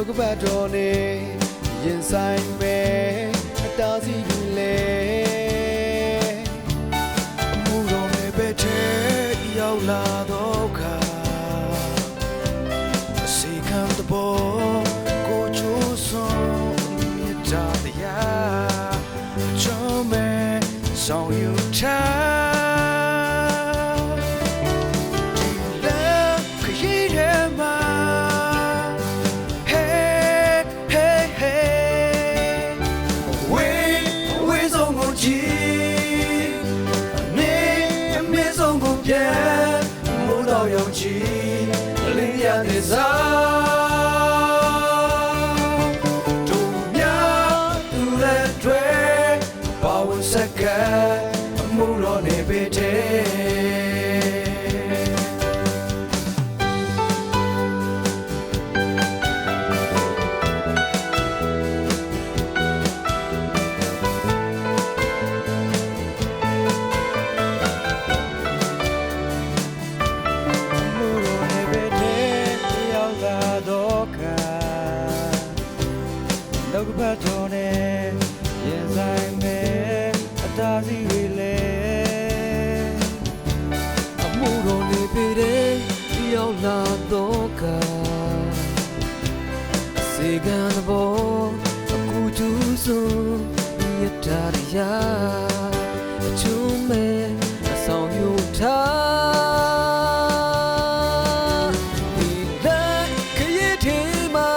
ကပတ်တော်နေရင်ဆိုင်မဲ့အတားစီယူလေအမှုတော်နဲ့ပဲထဲရောက်လာတော့ခါအစီခံတဘောကိုချိုးဆုံးမြတ်တရားချုံးမဲ့ဆောင်ယူထားယုံကြည်လင်းရတဲ့ဇာတို့များသူလည်းတွေပါဝင်စကအမှုတော်နေပေလောကပတ်တော်နဲ့ရင်ဆိုင်မဲ့အတားစီတွေလေအမှုတော်နေပေတဲ့ရောက်လာတော့ကစေကံသဘောအခုကျူးစွန်မြတ်တရားအချုံးမဲ့အဆောင်ယူထားဒီလက်ခရီးထဲမှာ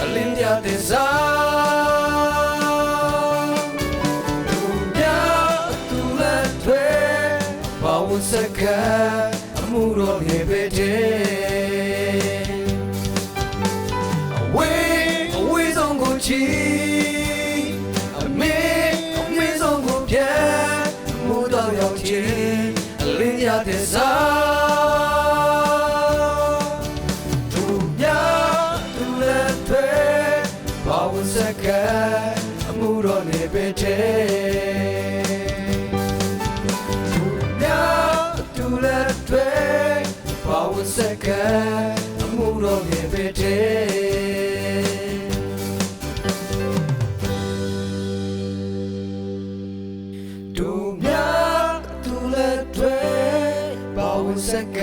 အလင်းပြတဲ့ဇာတို့များသူလည်းတွေဘာဝစကအမှုတော်နေပေတဲ့အဝေးဆုံးကိုချီအမေဆုံးကိုပြမိုးတော်ရောက်ခြင်းအလင်းပြတဲ့ဇာစကအမှုတော်နေပေတဲ့သူများသူလည်းတွေဘာဝစကအမှုတော်နေပေတဲ့သူများသူလည်းတွေဘာဝစက